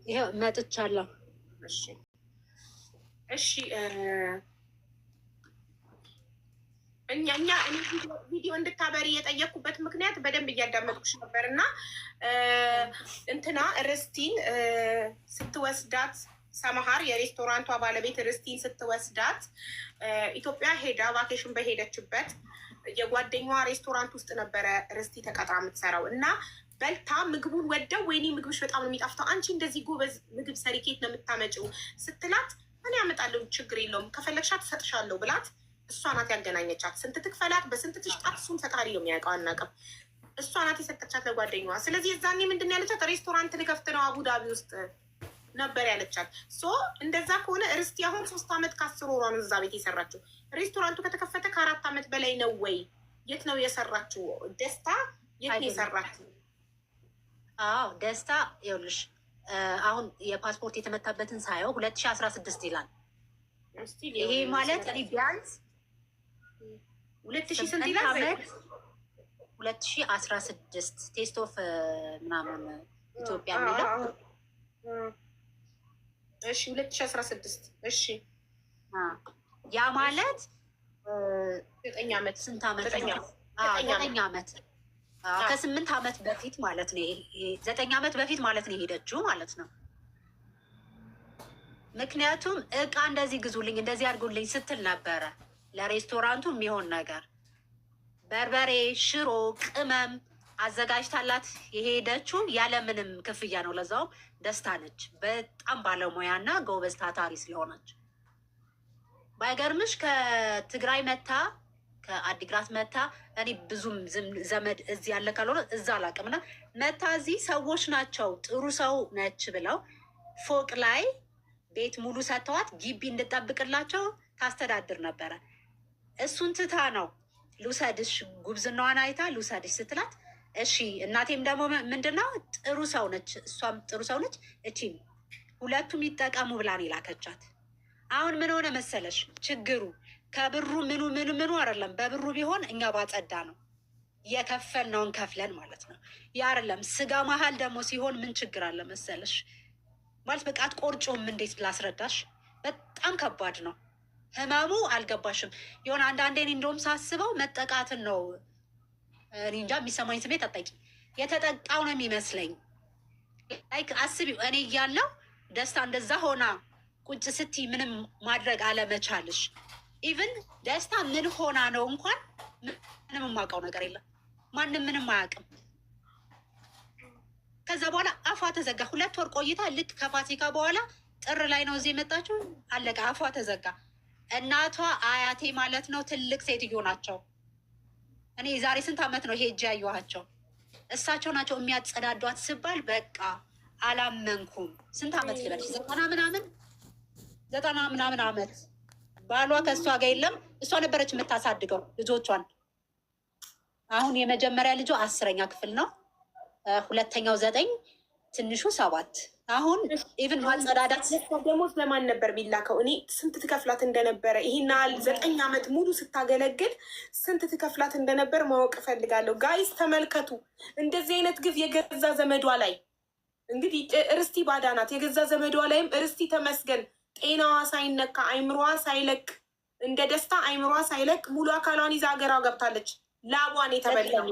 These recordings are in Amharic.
ይሄው መጥቻለሁ። እሺ እሺ እኛ ቪዲዮ እንድታበሪ የጠየኩበት ምክንያት በደንብ እያዳመጥኩሽ ነበር እና እንትና ርስቲን ስትወስዳት ሰመሃር የሬስቶራንቷ ባለቤት ርስቲን ስትወስዳት ኢትዮጵያ ሄዳ ቫኬሽን በሄደችበት የጓደኛዋ ሬስቶራንት ውስጥ ነበረ ርስቲ ተቀጥራ የምትሰራው እና በልታ ምግቡን ወደው ወይኔ ምግብሽ በጣም ነው የሚጣፍተው፣ አንቺ እንደዚህ ጎበዝ ምግብ ሰሪ ኬት ነው የምታመጪው ስትላት እኔ ያመጣለሁ ችግር የለውም ከፈለግሻት ትሰጥሻለሁ ብላት እሷ ናት ያገናኘቻት። ስንት ትክፈላት በስንት ትሽጣት እሱን ፈጣሪ ነው የሚያውቀው፣ አናውቅም። እሷ ናት የሰጠቻት ለጓደኛዋ። ስለዚህ የዛኔ ምንድን ያለቻት ሬስቶራንት ልከፍት ነው አቡዳቢ ውስጥ ነበር ያለቻት። እንደዛ ከሆነ ርስቲ አሁን 3 ዓመት ከ10 ወሯ ነው እዛ ቤት የሰራችው። ሬስቶራንቱ ከተከፈተ ከ4 ዓመት በላይ ነው ወይ? የት ነው የሰራችው? ደስታ የት ነው የሰራችው? አዎ ደስታ ይኸውልሽ አሁን የፓስፖርት የተመታበትን ሳየው 2016 ይላል። ይሄ ማለት እኔ ቢያንስ 2000 ስንት ይላል? 2016 ቴስት ኦፍ ምናምን ኢትዮጵያ የሚለው እሺ 2016 እሺ ያ ማለት 9 ዓመት ስንት ዓመት? 9 ዓመት ከ8 ዓመት በፊት ማለት ነው። 9 ዓመት በፊት ማለት ነው የሄደችው ማለት ነው። ምክንያቱም እቃ እንደዚህ ግዙልኝ እንደዚህ አድርጉልኝ ስትል ነበረ ለሬስቶራንቱ የሚሆን ነገር በርበሬ፣ ሽሮ፣ ቅመም አዘጋጅታላት የሄደችው ያለምንም ክፍያ ነው። ለዛውም ደስታ ነች በጣም ባለሙያና ጎበዝ ታታሪ ስለሆነች። ባይገርምሽ ከትግራይ መታ ከአዲግራት መታ እኔ ብዙም ዘመድ እዚህ ያለ ካልሆነ እዛ አላውቅምና መታ እዚህ ሰዎች ናቸው ጥሩ ሰው ነች ብለው ፎቅ ላይ ቤት ሙሉ ሰጥተዋት ግቢ እንድጠብቅላቸው ታስተዳድር ነበረ። እሱን ትታ ነው ልውሰድሽ ጉብዝናዋን አይታ ልውሰድሽ ስትላት እሺ እናቴም ደግሞ ምንድነው ጥሩ ሰው ነች፣ እሷም ጥሩ ሰው ነች፣ እቺም ሁለቱም ይጠቀሙ ብላን የላከቻት። አሁን ምን ሆነ መሰለሽ ችግሩ ከብሩ ምኑ አይደለም። በብሩ ቢሆን እኛ ባጸዳ ነው የከፈልነውን ከፍለን ማለት ነው። ያ አይደለም ስጋ መሀል ደግሞ ሲሆን ምን ችግር አለ መሰለሽ ማለት በቃ አትቆርጮም። እንዴት ላስረዳሽ? በጣም ከባድ ነው ህመሙ። አልገባሽም? የሆነ አንዳንዴ እኔ እንደውም ሳስበው መጠቃትን ነው እኔ እንጃ የሚሰማኝ ስሜት አጣቂ የተጠቃው ነው የሚመስለኝ። ላይክ አስቢው እኔ እያለሁ ደስታ እንደዛ ሆና ቁጭ ስትይ ምንም ማድረግ አለመቻልሽ። ኢቭን ደስታ ምን ሆና ነው እንኳን ምንም የማውቀው ነገር የለም። ማንም ምንም አያውቅም። ከዛ በኋላ አፏ ተዘጋ። 2 ወር ቆይታ ልክ ከፋሲካ በኋላ ጥር ላይ ነው እዚህ የመጣችው። አለቀ፣ አፏ ተዘጋ። እናቷ አያቴ ማለት ነው ትልቅ ሴትዮ ናቸው። እኔ ዛሬ ስንት ዓመት ነው ሄጄ ያየኋቸው። እሳቸው ናቸው የሚያጸዳዷት ስባል በቃ አላመንኩም። ስንት ዓመት ልበልሽ? 90 ምናምን ዓመት ባሏ ከእሷ ጋር የለም። እሷ ነበረች የምታሳድገው ልጆቿን። አሁን የመጀመሪያ ልጇ 10ኛ ክፍል ነው፣ ሁለተኛው 9፣ ትንሹ 7። አሁን ኢቭን ማጸዳዳት ደሞዝ ለማን ነበር ቢላከው? እኔ ስንት ትከፍላት እንደነበረ ይሄን ያህል 9 ዓመት ሙሉ ስታገለግል ስንት ትከፍላት እንደነበር ማወቅ እፈልጋለሁ። ጋይስ ተመልከቱ፣ እንደዚህ አይነት ግፍ የገዛ ዘመዷ ላይ እንግዲህ ርስቲ ባዳ ናት። የገዛ ዘመዷ ላይም ርስቲ ተመስገን ጤናዋ ሳይነካ አይምሯ ሳይለቅ እንደ ደስታ አይምሯ ሳይለቅ ሙሉ አካሏን ይዛ ሀገሯ ገብታለች። ላቧን የተበላው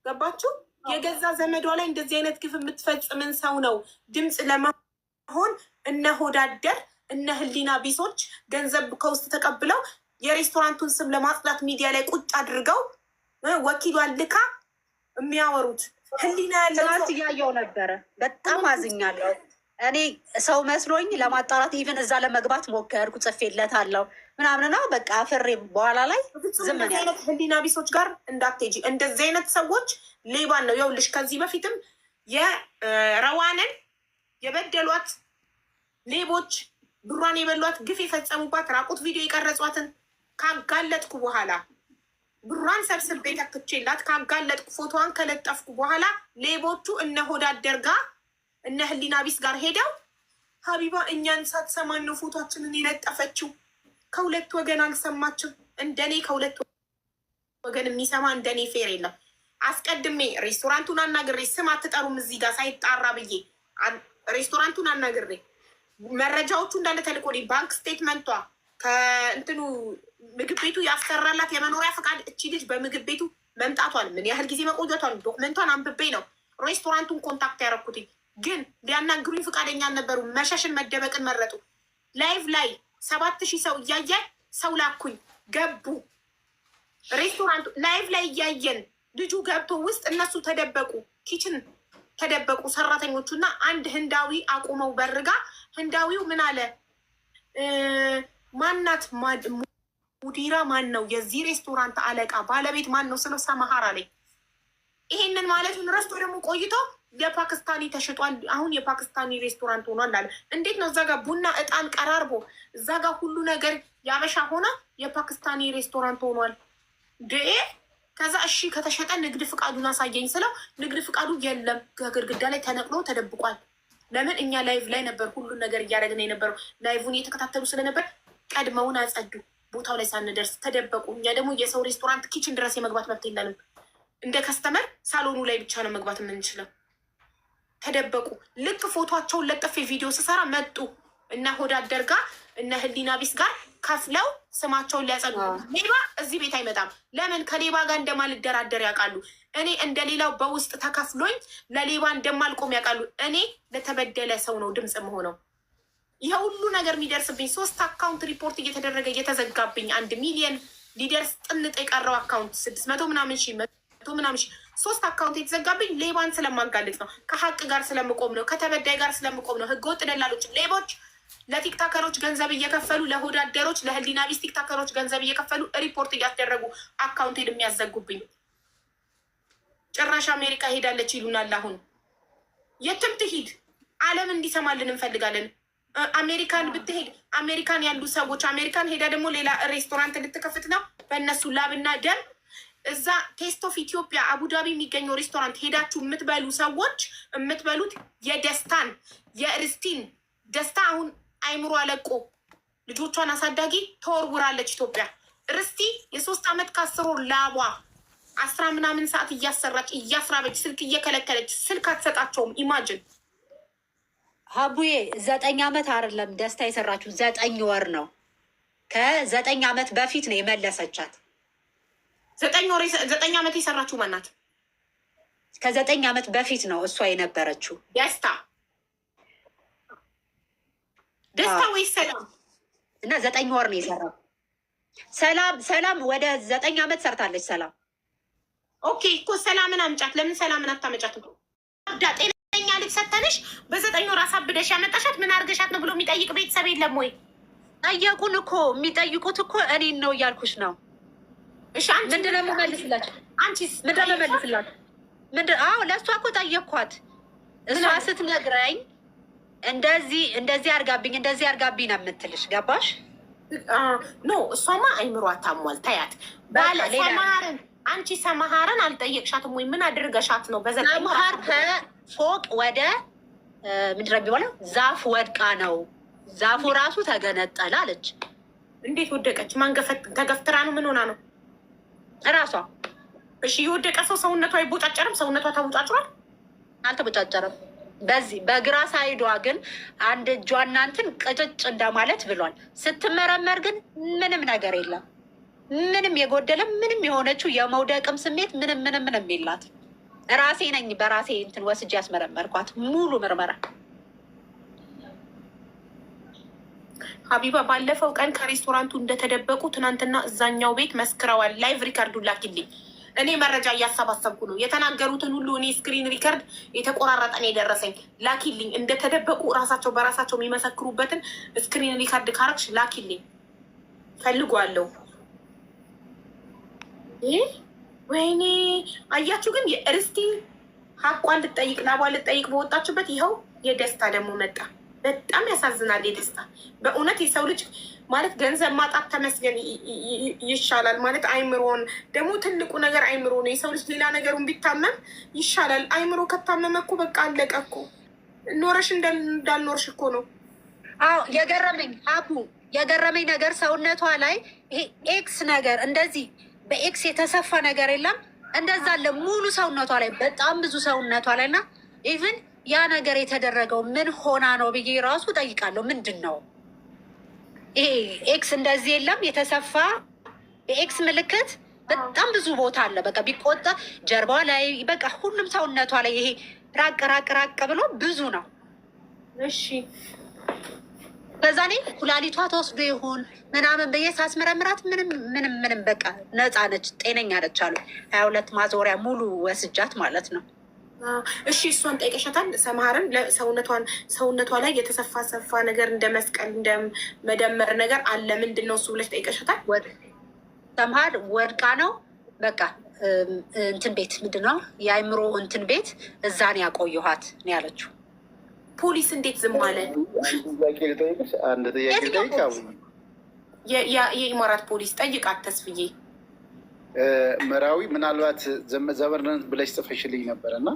ገባችሁ? የገዛ ዘመዷ ላይ እንደዚህ አይነት ግፍ የምትፈጽምን ሰው ነው ድምፅ ለመሆን እነ ሆዳደር እነ ህሊና ቢሶች ገንዘብ ከውስጥ ተቀብለው የሬስቶራንቱን ስም ለማጽዳት ሚዲያ ላይ ቁጭ አድርገው ወኪሏን ልካ የሚያወሩት። ህሊና ያለ እያየው ነበረ። በጣም አዝኛለሁ። እኔ ሰው መስሎኝ ለማጣራት ኢቭን እዛ ለመግባት ሞከርኩ፣ ጽፌለታለሁ ምናምን ነው በቃ ፍሬ በኋላ ላይ ዝም አይነት ህሊና ቢሶች ጋር እንዳትሄጂ። እንደዚህ አይነት ሰዎች ሌባን ነው ይኸውልሽ። ከዚህ በፊትም የረዋንን የበደሏት ሌቦች ብሯን የበሏት ግፍ የፈጸሙባት ራቁት ቪዲዮ የቀረጿትን ካጋለጥኩ በኋላ ብሯን ሰብስቤ ተክቼላት ካጋለጥኩ ፎቶዋን ከለጠፍኩ በኋላ ሌቦቹ እነ ሆዳደር ጋር እነ ህሊና ቢስ ጋር ሄደው ሀቢባ እኛን ሳትሰማን ነው ፎቶችንን የለጠፈችው። ከሁለት ወገን አልሰማችም። እንደኔ ከሁለት ወገን የሚሰማ እንደኔ ፌር የለም። አስቀድሜ ሬስቶራንቱን አናግሬ ስም አትጠሩም እዚህ ጋር ሳይጣራ ብዬ ሬስቶራንቱን አናግሬ መረጃዎቹ እንዳለ ተልኮልኝ ባንክ ስቴትመንቷ ከእንትኑ ምግብ ቤቱ ያሰራላት የመኖሪያ ፈቃድ እቺ ልጅ በምግብ ቤቱ መምጣቷን ምን ያህል ጊዜ መቆየቷን ዶክመንቷን አንብቤ ነው ሬስቶራንቱን ኮንታክት ያደረኩትኝ። ግን ሊያናግሩኝ ፈቃደኛ አልነበሩ። መሸሽን መደበቅን መረጡ። ላይቭ ላይ 7000 ሰው እያየ ሰው ላኩኝ። ገቡ ሬስቶራንቱ ላይቭ ላይ እያየን ልጁ ገብቶ ውስጥ እነሱ ተደበቁ። ኪችን ተደበቁ ሰራተኞቹ እና አንድ ህንዳዊ አቁመው በርጋ። ህንዳዊው ምን አለ? ማናት ሙዲራ ማን ነው? የዚህ ሬስቶራንት አለቃ ባለቤት ማን ነው ስለው ሰማሃር አለኝ። ይሄንን ማለቱን ረስቶ ደግሞ ቆይቶ የፓኪስታኒ ተሽጧል፣ አሁን የፓኪስታኒ ሬስቶራንት ሆኗል አለ። እንዴት ነው እዛ ጋር ቡና እጣን ቀራርቦ እዛ ጋር ሁሉ ነገር ያበሻ ሆነ የፓኪስታኒ ሬስቶራንት ሆኗል ደ ከዛ እሺ ከተሸጠ ንግድ ፍቃዱን አሳየኝ ስለው ንግድ ፍቃዱ የለም ከግድግዳ ላይ ተነቅሎ ተደብቋል። ለምን እኛ ላይቭ ላይ ነበር ሁሉን ነገር እያደረግን የነበረው። ላይቭን እየተከታተሉ ስለነበር ቀድመውን አጸዱ። ቦታው ላይ ሳንደርስ ተደበቁ። እኛ ደግሞ የሰው ሬስቶራንት ኪችን ድረስ የመግባት መብት የለንም። እንደ ከስተመር ሳሎኑ ላይ ብቻ ነው መግባት የምንችለው። ተደበቁ። ልክ ፎቶቸውን ለጥፌ ቪዲዮ ስሰራ መጡ እና ሆዳደር ጋር እነ ህሊና ቢስ ጋር ከፍለው ስማቸውን ሊያጸዱ። ሌባ እዚህ ቤት አይመጣም። ለምን? ከሌባ ጋር እንደማልደራደር ያውቃሉ። እኔ እንደሌላው በውስጥ ተከፍሎኝ ለሌባ እንደማልቆም ያውቃሉ። እኔ ለተበደለ ሰው ነው ድምፅ መሆነው። ይሄ ሁሉ ነገር የሚደርስብኝ 3 አካውንት ሪፖርት እየተደረገ እየተዘጋብኝ 1 ሚሊዮን ሊደርስ ጥንጥ የቀረው አካውንት 600 ምናምን ሺህ 100 ምናምን ሺህ 3 አካውንት የተዘጋብኝ ሌባን ስለማጋለጥ ነው። ከሀቅ ጋር ስለምቆም ነው። ከተበዳይ ጋር ስለምቆም ነው። ህገወጥ ደላሎች፣ ሌቦች ለቲክታከሮች ገንዘብ እየከፈሉ ለሆዳደሮች፣ ለህሊና ቢስ ቲክታከሮች ገንዘብ እየከፈሉ ሪፖርት እያስደረጉ አካውንቴን የሚያዘጉብኝ። ጭራሽ አሜሪካ ሄዳለች ይሉናል። አሁን የትም ትሂድ ዓለም እንዲሰማልን እንፈልጋለን። አሜሪካን ብትሄድ አሜሪካን ያሉ ሰዎች አሜሪካን ሄዳ ደግሞ ሌላ ሬስቶራንት ልትከፍት ነው በእነሱ ላብና ደም። እዛ ቴስት ኦፍ ኢትዮጵያ አቡዳቢ የሚገኘው ሬስቶራንት ሄዳችሁ የምትበሉ ሰዎች የምትበሉት የደስታን የእርስቲን ደስታ አሁን አይምሮ አለቆ ልጆቿን አሳዳጊ ተወርውራለች ኢትዮጵያ። ርስቲ የ3 ዓመት ከ10 ወር ላቧ 10 ምናምን ሰዓት እያሰራች እያስራበች ስልክ እየከለከለች ስልክ አትሰጣቸውም። ኢማጅን ሀቡዬ 9 ዓመት አይደለም ደስታ የሰራችው 9 ወር ነው። ከ9 ዓመት በፊት ነው የመለሰቻት። 9 ዓመት የሰራችው ማናት? ከ9 ዓመት በፊት ነው እሷ የነበረችው። ደስታ ወይስ ሰላም? እና 9 ወር ነው የሰራው። ሰላም ወደ 9 ዓመት ሰርታለች። ሰላም ኦኬ እኮ ሰላምን አምጫት። ለምን ሰላምን አታመጫትም? ጤነኛ ልጅ ሰተንሽ በ9 ወር አሳብደሽ ያመጣሻት ምን አርገሻት ነው ብሎ የሚጠይቅ ቤተሰብ የለም ወይ? ጠየቁን እኮ የሚጠይቁት እኮ እኔን ነው እያልኩሽ ነው። እሺ ምንድን ነው የምመልስላቸው? አንቺስ ምንድን ነው የምመልስላቸው? አዎ ለእሷ እኮ ጠየቅኳት። እሷ ስትነግረኝ እንደዚህ አርጋብኝ ነው የምትልሽ። ገባሽ? ኖ እሷማ አይምሯ ታሟል። ታያት ሰማሃርን። አንቺ ሰማሃርን አልጠየቅሻትም ወይ? ምን አድርገሻት ነው? ሰማሃር ከፎቅ ወደ ምንድን ነው የሚባለው ዛፍ ወድቃ ነው። ዛፉ ራሱ ተገነጠለ አለች። እንዴት ወደቀች? ማን ተገፍትራ ነው? ምን ሆና ነው? እራሷ። እሺ የወደቀ ሰው ሰውነቷ አይቦጫጨርም? ሰውነቷ ተቦጫጭሯል? አልተቦጫጨርም። በዚህ በግራ ሳይዷ ግን አንድ እጇና እንትን ቅጭጭ እንደማለት ብሏል። ስትመረመር ግን ምንም ነገር የለም። ምንም የጎደለ ምንም የሆነችው የመውደቅም ስሜት ምንም የላት። ራሴ ነኝ በራሴ እንትን ወስጄ ያስመረመርኳት ሙሉ ምርመራ። ሀቢባ ባለፈው ቀን ከሬስቶራንቱ እንደተደበቁ ትናንትና እዛኛው ቤት መስክረዋል። ላይቭ ሪከርዱ ላኪልኝ። እኔ መረጃ እያሰባሰብኩ ነው። የተናገሩትን ሁሉ እኔ ስክሪን ሪከርድ የተቆራረጠን የደረሰኝ ላኪልኝ። እንደተደበቁ ራሳቸው በራሳቸው የሚመሰክሩበትን ስክሪን ሪከርድ ካረግሽ ላኪልኝ። ፈልጓለሁ። ወይኔ አያችሁ። ግን የእርስቲ ሀቋን ልጠይቅ ላቧን ልጠይቅ በወጣችበት ይኸው የደስታ ደግሞ መጣ። በጣም ያሳዝናል። የደስታ በእውነት የሰው ልጅ ማለት ገንዘብ ማጣት ተመስገን ይሻላል ማለት አይምሮን ደግሞ ትልቁ ነገር አይምሮ ነው። የሰው ልጅ ሌላ ነገሩን ቢታመም ይሻላል። አይምሮ ከታመመ እኮ በቃ አለቀ እኮ። ኖረሽ እንዳልኖርሽ እኮ ነው። አዎ የገረመኝ ነገር ሰውነቷ ላይ ይሄ ኤክስ ነገር እንደዚህ በኤክስ የተሰፋ ነገር የለም። እንደዛ አለ ሙሉ ሰውነቷ ላይ በጣም ብዙ ሰውነቷ ላይ እና ኢቭን ያ ነገር የተደረገው ምን ሆና ነው ብዬ ራሱ ጠይቃለሁ። ምንድን ነው ይሄ ኤክስ እንደዚህ የለም የተሰፋ የኤክስ ምልክት በጣም ብዙ ቦታ አለ። በቃ ቢቆጣ ጀርባዋ ላይ በቃ ሁሉም ሰውነቷ ላይ ይሄ ራቅ ራቅ ራቅ ብሎ ብዙ ነው። እሺ በዛ ላይ ኩላሊቷ ተወስዶ ይሁን ምናምን ብዬ ሳስመረምራት ምንም በቃ ነፃ ነች፣ ጤነኛ ነች አሉ። 22 ማዞሪያ ሙሉ ወስጃት ማለት ነው። እሺ እሷን ጠይቀሻታል? ሰምሃርን ሰውነቷ ላይ የተሰፋ ሰፋ ነገር እንደ መስቀል እንደ መደመር ነገር አለ ምንድን ነው እሱ ብለሽ ጠይቀሻታል? ሰምሃር ወድቃ ነው በቃ እንትን ቤት ምንድን ነው የአእምሮ እንትን ቤት እዛ ነው ያቆየኋት ነው ያለችው። ፖሊስ እንዴት ዝም አለ? የኢማራት ፖሊስ ጠይቃት ተስፍዬ መራዊ ምናልባት ዘመድነት ብለሽ ጽፈሽልኝ ነበር እና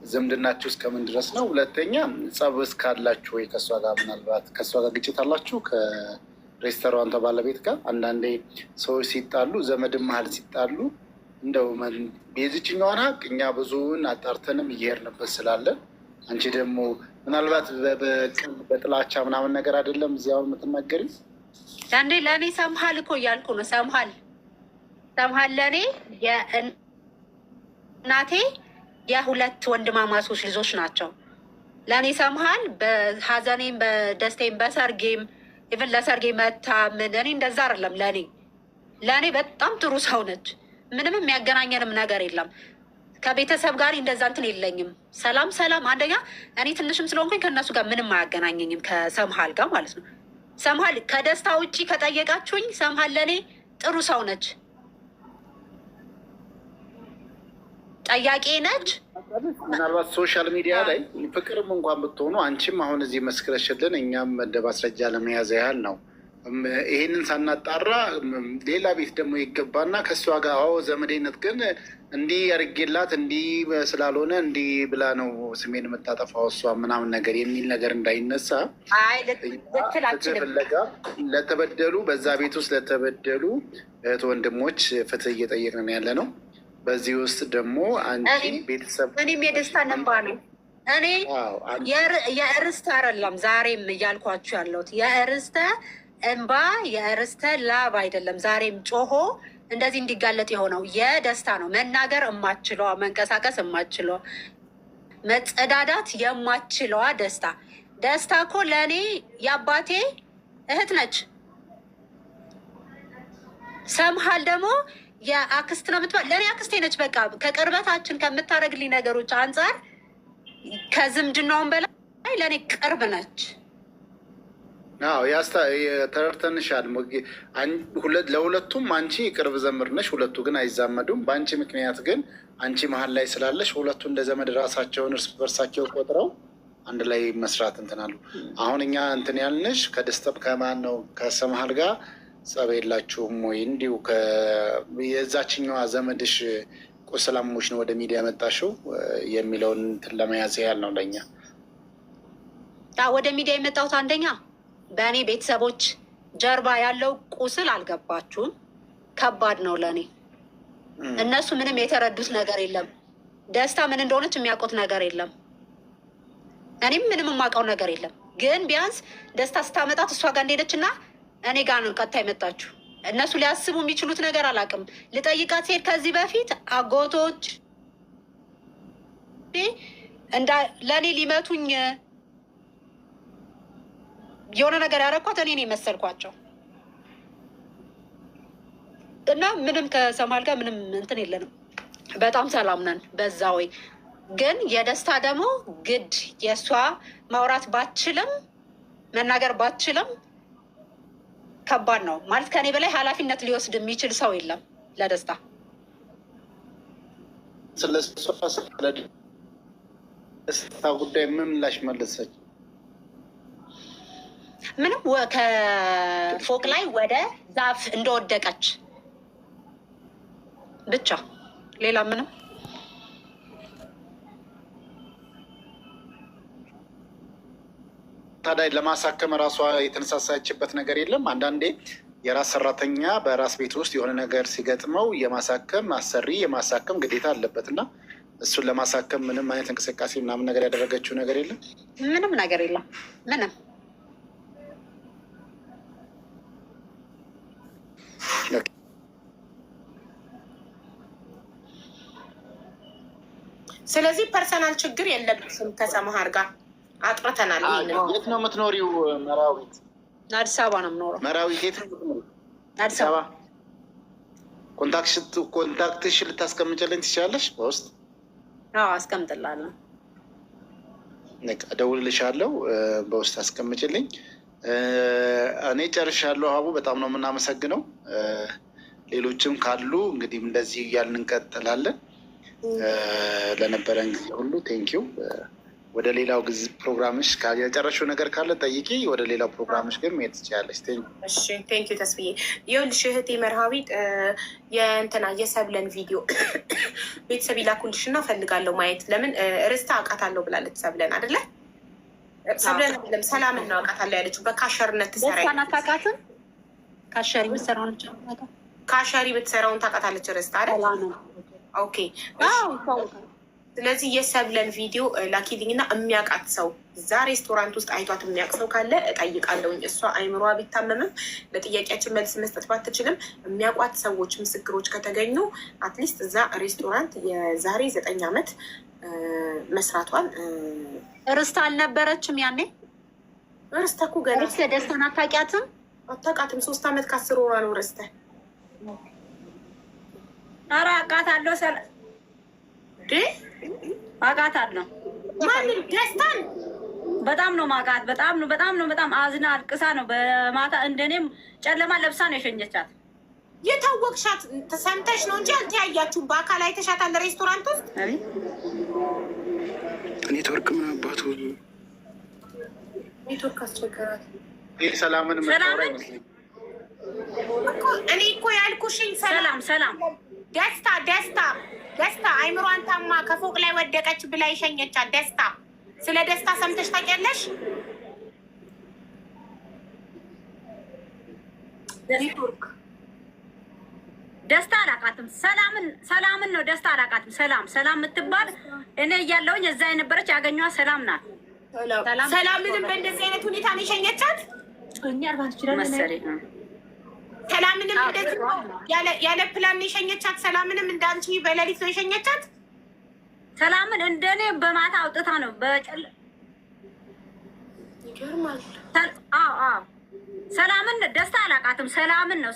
ዝምድናችሁ እስከምን ድረስ ነው? ሁለተኛ ጸብ እስካላችሁ ወይ ከእሷ ጋር ምናልባት ከእሷ ጋር ግጭት አላችሁ ከሬስቶራንቷ ባለቤት ጋር? አንዳንዴ ሰዎች ሲጣሉ ዘመድ መሀል ሲጣሉ እንደው የዚችኛዋን ሀቅ እኛ ብዙውን አጣርተንም እየሄድንበት ስላለን አንቺ ደግሞ ምናልባት በጥላቻ ምናምን ነገር አይደለም እዚያውን የምትናገሪ አንዴ ለእኔ ሰምሃል እኮ እያልኩ ነው። ሰምሃል ለእኔ የእናቴ የሁለት ወንድማማቾች ልጆች ናቸው። ለእኔ ሰምሃል በሀዘኔም በደስቴም በሰርጌም ኢቨን ለሰርጌ መታ ምን እኔ እንደዛ አይደለም። ለእኔ በጣም ጥሩ ሰው ነች። ምንም የሚያገናኘንም ነገር የለም። ከቤተሰብ ጋር እንደዛ እንትን የለኝም። ሰላም አንደኛ እኔ ትንሽም ስለሆንኩኝ ከእነሱ ጋር ምንም አያገናኘኝም ከሰምሃል ጋር ማለት ነው። ሰምሃል ከደስታ ውጭ ከጠየቃችሁኝ ሰምሃል ለእኔ ጥሩ ሰው ነች፣ ጠያቄ ነች። ምናልባት ሶሻል ሚዲያ ላይ ፍቅርም እንኳን ብትሆኑ አንቺም አሁን እዚህ መስክረሽልን እኛም እንደ ማስረጃ ለመያዝ ያህል ነው። ይሄንን ሳናጣራ ሌላ ቤት ደግሞ ይገባና ከእሷ ጋር ዘመዴነት ግን እንዲህ ያርጌላት እንዲህ ስላልሆነ እንዲህ ብላ ነው ስሜን የምታጠፋው እሷ ምናምን ነገር የሚል ነገር እንዳይነሳ ፍለጋ ለተበደሉ በዛ ቤት ውስጥ ለተበደሉ እህት ወንድሞች ፍትህ እየጠየቅን ያለ ነው። በዚህ ውስጥ ደግሞ አንቺ ቤተሰብ እኔም የደስታ ነባ ነው። እኔ የእርስተ አይደለም ዛሬም እያልኳችሁ ያለሁት የእርስተ እንባ የእርስተ ላብ አይደለም። ዛሬም ጮሆ እንደዚህ እንዲጋለጥ የሆነው የደስታ ነው። መናገር የማችለዋ መንቀሳቀስ የማችለዋ መጸዳዳት የማችለዋ ደስታ እኮ ለእኔ የአባቴ እህት ነች። ሰምሃል ደግሞ የአክስት ነው የምትባል ለእኔ አክስቴ ነች። በቃ ከቅርበታችን ከምታደርግልኝ ነገሮች አንጻር ከዝምድናውን በላይ ለእኔ ቅርብ ነች። ተረድተንሻል። ለሁለቱም አንቺ ቅርብ ዘመድ ነሽ፣ ሁለቱ ግን አይዛመዱም። በአንቺ ምክንያት ግን አንቺ መሀል ላይ ስላለሽ ሁለቱ እንደ ዘመድ ራሳቸውን እርስ በርሳቸው ቆጥረው አንድ ላይ መስራት እንትን አሉ። አሁን እኛ እንትን ያልንሽ ከደስታ ከማን ነው ከሰምሃል ጋር ጸብ የላችሁም ወይ? እንዲሁ የዛችኛዋ ዘመድሽ ቁስላሞች ነው ወደ ሚዲያ መጣሽው የሚለውን እንትን ለመያዝ ያህል ነው ለእኛ ወደ ሚዲያ የመጣሁት። አንደኛ በእኔ ቤተሰቦች ጀርባ ያለው ቁስል አልገባችሁም። ከባድ ነው ለእኔ። እነሱ ምንም የተረዱት ነገር የለም። ደስታ ምን እንደሆነች የሚያውቁት ነገር የለም። እኔም ምንም የማውቀው ነገር የለም። ግን ቢያንስ ደስታ ስታመጣት እሷ ጋር እንደሄደች እና እኔ ጋር ነው ቀጥታ የመጣችሁ። እነሱ ሊያስቡ የሚችሉት ነገር አላውቅም። ልጠይቃት ሲሄድ ከዚህ በፊት አጎቶች ለእኔ ሊመቱኝ የሆነ ነገር ያደረኳት እኔ ነው የመሰልኳቸው እና ምንም ከሰምሃል ጋር ምንም እንትን የለንም። በጣም ሰላም ነን በዛ ወይ። ግን የደስታ ደግሞ ግድ የእሷ ማውራት ባችልም መናገር ባችልም ከባድ ነው ማለት ከኔ በላይ ኃላፊነት ሊወስድ የሚችል ሰው የለም ለደስታ። ስለደስታ ጉዳይ ምን ምላሽ መለሰች? ምንም ከፎቅ ላይ ወደ ዛፍ እንደወደቀች ብቻ ሌላ ምንም። ታዲያ ለማሳከም ራሷ የተነሳሳችበት ነገር የለም? አንዳንዴ የራስ ሰራተኛ በራስ ቤት ውስጥ የሆነ ነገር ሲገጥመው የማሳከም አሰሪ የማሳከም ግዴታ አለበት እና እሱን ለማሳከም ምንም አይነት እንቅስቃሴ ምናምን ነገር ያደረገችው ነገር የለም? ምንም ነገር የለም። ምንም ስለዚህ ፐርሰናል ችግር የለብሽም ከሰማሃር ጋር አጥርተናል። የት ነው የምትኖሪው መራዊት? አዲስ አበባ ነው የምኖረው። መራዊት የት ነው የምትኖሪው? አዲስ አበባ። ኮንታክትሽ ልታስቀምጭልኝ ትችላለሽ በውስጥ? አዎ አስቀምጥላለሁ። እደውልልሻለሁ፣ በውስጥ አስቀምጭልኝ። እኔ ጨርሻለሁ። ሀቡ በጣም ነው የምናመሰግነው። ሌሎችም ካሉ እንግዲህ እንደዚህ እያልን እንቀጥላለን። ለነበረን ጊዜ ሁሉ ቴንኪው። ወደ ሌላው ጊዜ ፕሮግራምሽ የጨረሽው ነገር ካለ ጠይቂ። ወደ ሌላው ፕሮግራምሽ ግን መሄድ ትችላለች። ቴንኪው ተስብዬ። ይኸውልሽ እህቴ መርሃዊት የእንትና የሰብለን ቪዲዮ ቤተሰብ ይላኩልሽ እና ፈልጋለሁ ማየት። ለምን ርስታ አውቃታለሁ ብላለች። ሰብለን አይደለ? ሰብለን አይደለም ሰላምን ነው አውቃታለሁ ያለችው። በካሸርነት ትሰራ ታውቃትም። ካሸሪ የምትሰራውን ካሸሪ ብትሰራውን ታውቃታለች ርስታ አይደል? ኦኬ። ስለዚህ የሰብለን ቪዲዮ ላኪልኝ እና የሚያውቃት ሰው እዛ ሬስቶራንት ውስጥ አይቷት የሚያውቅ ሰው ካለ እጠይቃለሁኝ። እሷ አይምሯ ቢታመምም ለጥያቄያችን መልስ መስጠት ባትችልም የሚያውቋት ሰዎች ምስክሮች ከተገኙ አትሊስት እዛ ሬስቶራንት የዛሬ 9 ዓመት መስራቷን። ርስት አልነበረችም ያኔ? ርስተ እኮ ገና ደስታን አታውቂያትም? አታውቃትም። 3 ዓመት ከ10 ወሯ ነው ርስተ። ኧረ አውቃታለሁ። አውቃታለሁ። ማንም ደስታን በጣም ነው ማውቃት። በጣም አዝና አልቅሳ ነው በማታ እንደኔም ጨለማ ለብሳ ነው የሸኘቻት። የታወቅሻት ተሰምተሽ ነው እንጂ አልተያያችሁም። በአካል አይተሻታል ሬስቶራንት ውስጥ? ኔትወርክ ምን አባቱ ኔትወርክ አስቸገራት። ሰላምን እኔ እኮ ያልኩሽኝ ሰላም ደስታ አይምሯን ታማ ከፎቅ ላይ ወደቀች ብላ የሸኘቻት ደስታ። ስለ ደስታ ሰምተሽ ታውቂያለሽ? ደስታ አላውቃትም። ሰላምን ነው ደስታ አላውቃትም። ሰላም የምትባል እኔ እያለሁኝ እዛ የነበረች ያገኘኋት ሰላም ናት። ሰላምንም በእንደዚህ አይነት ሁኔታ ነው የሸኘቻት መሰለኝ። ሰላምንም እንደዚህ ያለ ፕላን ነው የሸኘቻት። ሰላምንም እንዳንቺ በሌሊት ነው የሸኘቻት። ሰላምን እንደኔ በማታ አውጥታ ነው ይገርማል። ሰላምን ደስታ አላውቃትም።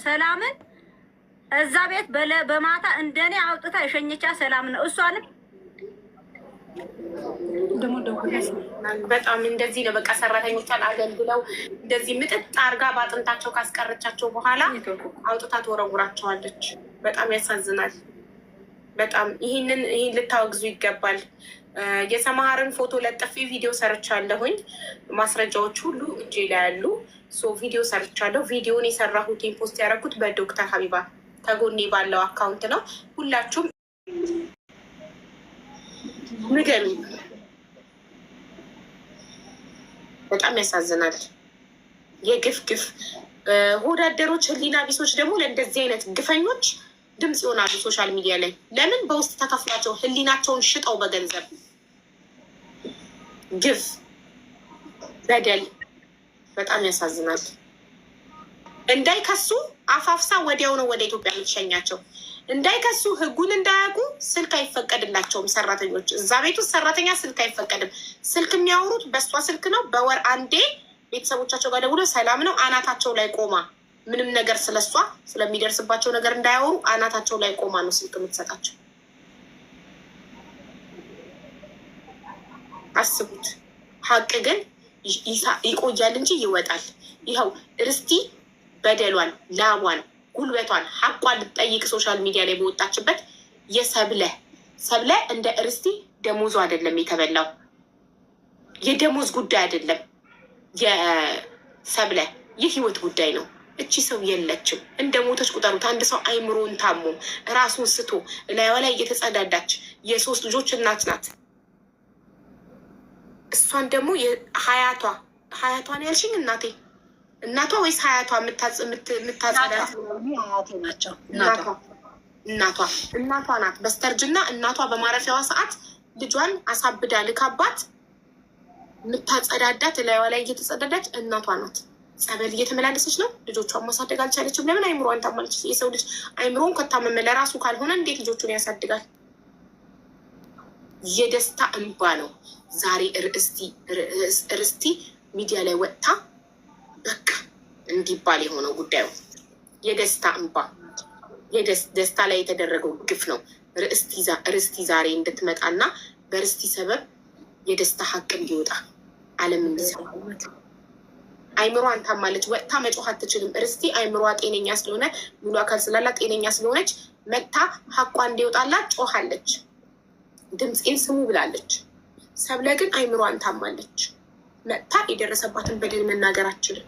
ሰላምን እዛ ቤት በማታ እንደኔ አውጥታ የሸኘቻት ሰላምን ነው። እሷንም በጣም እንደዚህ ነው በቃ ሰራተኞቿን አገልግለው እንደዚህ ምጥጥ አርጋ በአጥንታቸው ካስቀረቻቸው በኋላ አውጥታ ትወረውራቸዋለች። በጣም ያሳዝናል። በጣም ይህን ልታወግዙ ይገባል። የሰማሃርን ፎቶ ለጥፌ ቪዲዮ ሰርቻለሁኝ። ማስረጃዎች ሁሉ እጄ ላይ ያሉ ቪዲዮ ሰርቻለሁ። ቪዲዮን የሰራሁትን ፖስት ያደረኩት በዶክተር ሀቢባ ከጎኔ ባለው አካውንት ነው። ሁላችሁም ንገሚ። በጣም ያሳዝናል። የግፍ ሆዳደሮች፣ ህሊና ቢሶች ደግሞ ለእንደዚህ አይነት ግፈኞች ድምፅ ይሆናሉ ሶሻል ሚዲያ ላይ። ለምን? በውስጥ ተከፍሏቸው ህሊናቸውን ሽጠው በገንዘብ ግፍ፣ በደል። በጣም ያሳዝናል። እንዳይከሱ አፋፍሳ ወዲያው ነው ወደ ኢትዮጵያ የምትሸኛቸው። እንዳይከሱ ህጉን እንዳያውቁ ስልክ አይፈቀድላቸውም ሰራተኞች። እዛ ቤት ውስጥ ሰራተኛ ስልክ አይፈቀድም። ስልክ የሚያወሩት በእሷ ስልክ ነው። በወር አንዴ ቤተሰቦቻቸው ጋር ደውሎ ሰላም ነው አናታቸው ላይ ቆማ ምንም ነገር ስለሷ ስለሚደርስባቸው ነገር እንዳያወሩ አናታቸው ላይ ቆማ ነው ስልክ የምትሰጣቸው። አስቡት። ሀቅ ግን ይቆያል እንጂ ይወጣል። ይኸው ርስቲ በደሏን፣ ላቧን፣ ጉልበቷን፣ ሀቋን ልትጠይቅ ሶሻል ሚዲያ ላይ በወጣችበት ሰብለ እንደ ርስቲ ደሞዙ አይደለም የተበላው። የደሞዝ ጉዳይ አይደለም የሰብለ የህይወት ጉዳይ ነው። እቺ ሰው የለችም። እንደ ሞተች ቁጠሩት። አንድ ሰው አይምሮን ታሞ ራሱን ስቶ ላይዋ ላይ እየተጸዳዳች የ3 ልጆች እናት ናት። እሷን ደግሞ ሀያቷን ያልሽኝ እናቷ ወይስ ሀያቷ የምታጸዳት አያቴ ናቸው። እናቷ ናት። በስተርጅና እናቷ በማረፊያዋ ሰዓት ልጇን አሳብዳ ልካባት የምታጸዳዳት ላይዋ ላይ እየተጸዳዳች እናቷ ናት። ጸበል እየተመላለሰች ነው። ልጆቿን ማሳደግ አልቻለችም። ለምን? አይምሮዋን ታማለች። የሰው ልጅ አይምሮን ከታመመ ለራሱ ካልሆነ እንዴት ልጆቹን ያሳድጋል? የደስታ እንባ ነው ዛሬ ርስቲ ሚዲያ ላይ ወጥታ በቃ እንዲባል የሆነው ጉዳዩ የደስታ እንባ ደስታ ላይ የተደረገው ግፍ ነው። ርስቲ ዛሬ እንድትመጣና በርስቲ ሰበብ የደስታ ሀቅ እንዲወጣ ዓለም እንዲሰማ አይምሮዋን ታማለች። ወጥታ መጮህ አትችልም። ርስቲ አይምሮዋ ጤነኛ ስለሆነ ሙሉ አካል ስላላት ጤነኛ ስለሆነች መጥታ ሀቋ እንዲወጣላት ጮሃለች። ድምፄን ስሙ ብላለች። ሰብለ ግን አይምሮዋን ታማለች። መጥታ የደረሰባትን በደል መናገር አትችልም።